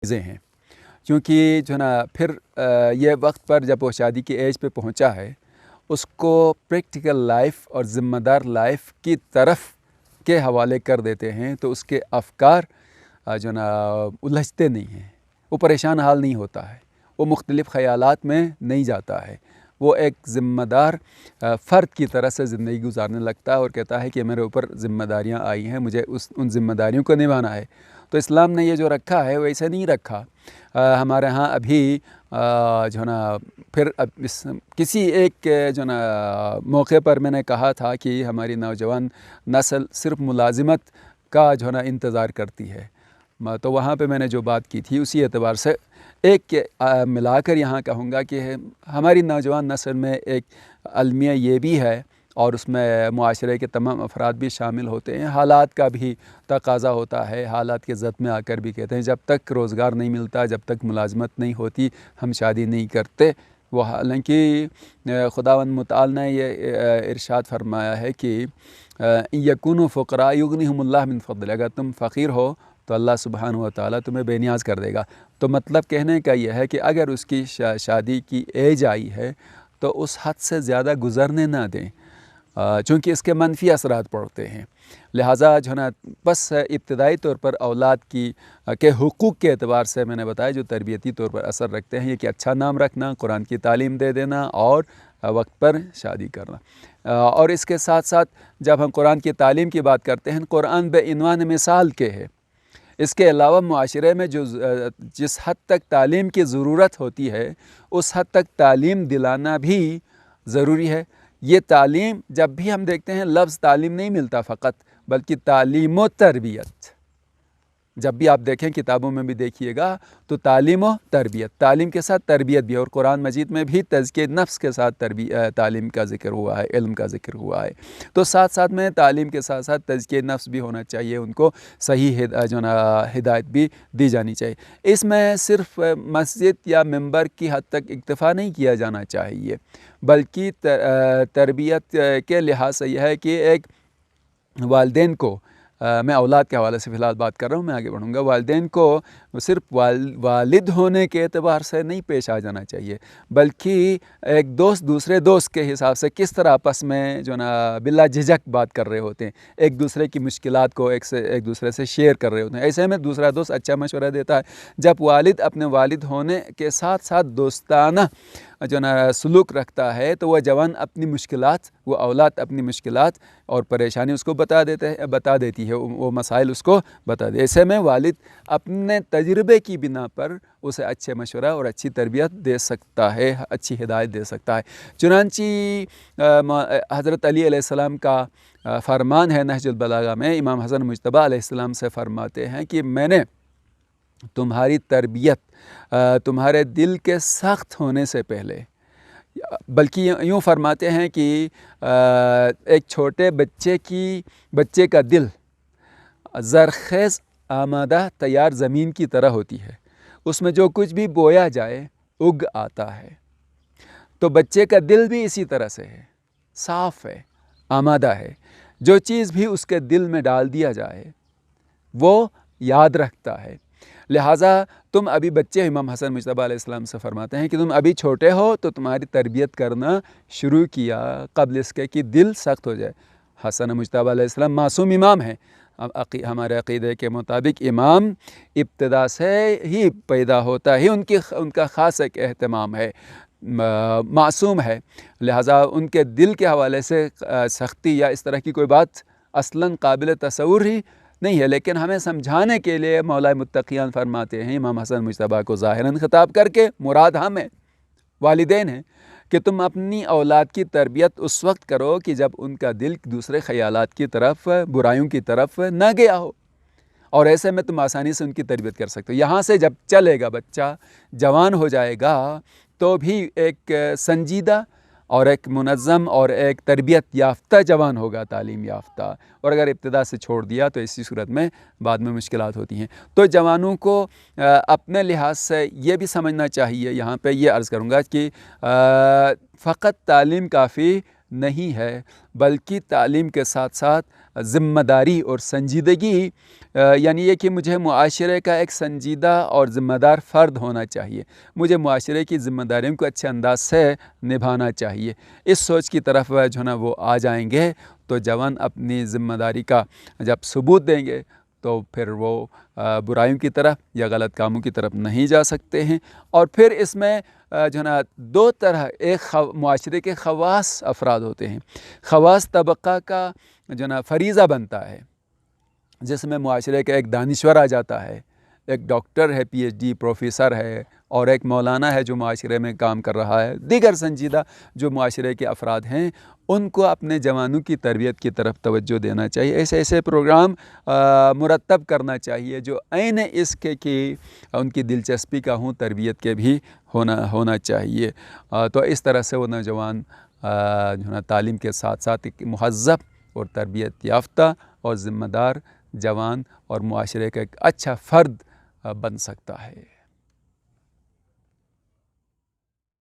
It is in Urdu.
چیزیں ہیں، کیونکہ جو ہے نا پھر یہ وقت پر جب وہ شادی کی ایج پہ پہنچا ہے اس کو پریکٹیکل لائف اور ذمہ دار لائف کی طرف کے حوالے کر دیتے ہیں، تو اس کے افکار جو ہے نا الجھتے نہیں ہیں، وہ پریشان حال نہیں ہوتا ہے، وہ مختلف خیالات میں نہیں جاتا ہے، وہ ایک ذمہ دار فرد کی طرح سے زندگی گزارنے لگتا ہے اور کہتا ہے کہ میرے اوپر ذمہ داریاں آئی ہیں، مجھے ان ذمہ داریوں کو نبھانا ہے۔ تو اسلام نے یہ جو رکھا ہے وہ ایسے نہیں رکھا۔ ہمارے ہاں ابھی جو ہے نا پھر کسی ایک جو ہے نا موقع پر میں نے کہا تھا کہ ہماری نوجوان نسل صرف ملازمت کا جو ہے نا انتظار کرتی ہے، تو وہاں پہ میں نے جو بات کی تھی اسی اعتبار سے ایک ملا کر یہاں کہوں گا کہ ہماری نوجوان نسل میں ایک المیہ یہ بھی ہے اور اس میں معاشرے کے تمام افراد بھی شامل ہوتے ہیں، حالات کا بھی تقاضا ہوتا ہے، حالات کے زد میں آ کر بھی کہتے ہیں جب تک روزگار نہیں ملتا، جب تک ملازمت نہیں ہوتی ہم شادی نہیں کرتے۔ وہ حالانکہ خداوند متعال نے یہ ارشاد فرمایا ہے کہ یکونوا فقراء یغنیہم اللہ من فضل، اگر تم فقیر ہو تو اللہ سبحانہ و تعالیٰ تمہیں بے نیاز کر دے گا۔ تو مطلب کہنے کا یہ ہے کہ اگر اس کی شادی کی ایج آئی ہے تو اس حد سے زیادہ گزرنے نہ دیں، چونکہ اس کے منفی اثرات پڑتے ہیں۔ لہٰذا جو ہے نا بس ابتدائی طور پر اولاد کے حقوق کے اعتبار سے میں نے بتایا جو تربیتی طور پر اثر رکھتے ہیں، یہ کہ اچھا نام رکھنا، قرآن کی تعلیم دے دینا اور وقت پر شادی کرنا۔ اور اس کے ساتھ ساتھ جب ہم قرآن کی تعلیم کی بات کرتے ہیں، قرآن بے عنوان مثال کے ہے، اس کے علاوہ معاشرے میں جس حد تک تعلیم کی ضرورت ہوتی ہے اس حد تک تعلیم دلانا بھی ضروری ہے۔ یہ تعلیم جب بھی ہم دیکھتے ہیں لفظ تعلیم نہیں ملتا فقط، بلکہ تعلیم و تربیت، جب بھی آپ دیکھیں کتابوں میں بھی دیکھیے گا تو تعلیم و تربیت، تعلیم کے ساتھ تربیت بھی، اور قرآن مجید میں بھی تزکیہ نفس کے ساتھ تعلیم کا ذکر ہوا ہے، علم کا ذکر ہوا ہے۔ تو ساتھ ساتھ میں تعلیم کے ساتھ ساتھ تزکیہ نفس بھی ہونا چاہیے، ان کو صحیح جو نا ہدایت بھی دی جانی چاہیے۔ اس میں صرف مسجد یا ممبر کی حد تک اکتفا نہیں کیا جانا چاہیے، بلکہ تربیت کے لحاظ سے یہ ہے کہ ایک والدین کو، میں اولاد کے حوالے سے فی الحال بات کر رہا ہوں، میں آگے بڑھوں گا، والدین کو صرف والد ہونے کے اعتبار سے نہیں پیش آ جانا چاہیے، بلکہ ایک دوست دوسرے دوست کے حساب سے کس طرح آپس میں جو نا بلا جھجک بات کر رہے ہوتے ہیں، ایک دوسرے کی مشکلات کو ایک دوسرے سے شیئر کر رہے ہوتے ہیں، ایسے میں دوسرا دوست اچھا مشورہ دیتا ہے۔ جب والد اپنے والد ہونے کے ساتھ ساتھ دوستانہ جو نا سلوک رکھتا ہے تو وہ جوان اپنی مشکلات، وہ اولاد اپنی مشکلات اور پریشانی اس کو بتا دیتی ہے، وہ مسائل اس کو بتا دے۔ ایسے میں والد اپنے تجربے کی بنا پر اسے اچھے مشورہ اور اچھی تربیت دے سکتا ہے، اچھی ہدایت دے سکتا ہے۔ چنانچہ حضرت علی علیہ السلام کا فرمان ہے نہج البلاغہ میں، امام حسن مجتبیٰ علیہ السلام سے فرماتے ہیں کہ میں نے تمہاری تربیت تمہارے دل کے سخت ہونے سے پہلے، بلکہ یوں فرماتے ہیں کہ ایک چھوٹے بچے کا دل زرخیز آمادہ تیار زمین کی طرح ہوتی ہے، اس میں جو کچھ بھی بویا جائے اگ آتا ہے۔ تو بچے کا دل بھی اسی طرح سے ہے، صاف ہے، آمادہ ہے، جو چیز بھی اس کے دل میں ڈال دیا جائے وہ یاد رکھتا ہے۔ لہٰذا تم ابھی بچے، امام حسن مجتبیٰ علیہ السلام سے فرماتے ہیں کہ تم ابھی چھوٹے ہو تو تمہاری تربیت کرنا شروع کیا قبل اس کے کہ دل سخت ہو جائے۔ حسن مجتبیٰ علیہ السلام معصوم امام ہیں، ہمارے عقیدے کے مطابق امام ابتدا سے ہی پیدا ہوتا ہی ان کا خاص ایک اہتمام ہے، معصوم ہے، لہٰذا ان کے دل کے حوالے سے سختی یا اس طرح کی کوئی بات اصلاً قابل تصور ہی نہیں ہے، لیکن ہمیں سمجھانے کے لیے مولا متقیان فرماتے ہیں امام حسن مجتبیٰ کو ظاہراً خطاب کر کے، مراد ہم ہیں، والدین ہیں، کہ تم اپنی اولاد کی تربیت اس وقت کرو کہ جب ان کا دل دوسرے خیالات کی طرف، برائیوں کی طرف نہ گیا ہو، اور ایسے میں تم آسانی سے ان کی تربیت کر سکتے ہو۔ یہاں سے جب چلے گا بچہ، جوان ہو جائے گا تو بھی ایک سنجیدہ اور ایک منظم اور ایک تربیت یافتہ جوان ہوگا، تعلیم یافتہ، اور اگر ابتدا سے چھوڑ دیا تو اسی صورت میں بعد میں مشکلات ہوتی ہیں۔ تو جوانوں کو اپنے لحاظ سے یہ بھی سمجھنا چاہیے، یہاں پہ یہ عرض کروں گا کہ فقط تعلیم کافی نہیں ہے، بلکہ تعلیم کے ساتھ ساتھ ذمہ داری اور سنجیدگی، یعنی یہ کہ مجھے معاشرے کا ایک سنجیدہ اور ذمہ دار فرد ہونا چاہیے، مجھے معاشرے کی ذمہ داریوں کو اچھے انداز سے نبھانا چاہیے۔ اس سوچ کی طرف جو ہے نا وہ آ جائیں گے تو جوان اپنی ذمہ داری کا جب ثبوت دیں گے تو پھر وہ برائیوں کی طرف یا غلط کاموں کی طرف نہیں جا سکتے ہیں۔ اور پھر اس میں جو ہے نا دو طرح، ایک معاشرے کے خواص افراد ہوتے ہیں، خواص طبقہ کا جو ہے نا فریضہ بنتا ہے، جس میں معاشرے کا ایک دانشور آ جاتا ہے، ایک ڈاکٹر ہے، پی ایچ ڈی پروفیسر ہے، اور ایک مولانا ہے جو معاشرے میں کام کر رہا ہے، دیگر سنجیدہ جو معاشرے کے افراد ہیں، ان کو اپنے جوانوں کی تربیت کی طرف توجہ دینا چاہیے، ایسے پروگرام مرتب کرنا چاہیے جو عین اس کے کہ ان کی دلچسپی کا ہوں، تربیت کے بھی ہونا چاہیے۔ تو اس طرح سے وہ نوجوان جو ہے نا تعلیم کے ساتھ ساتھ ایک مہذب اور تربیت یافتہ اور ذمہ دار جوان اور معاشرے کا ایک اچھا فرد بن سکتا ہے۔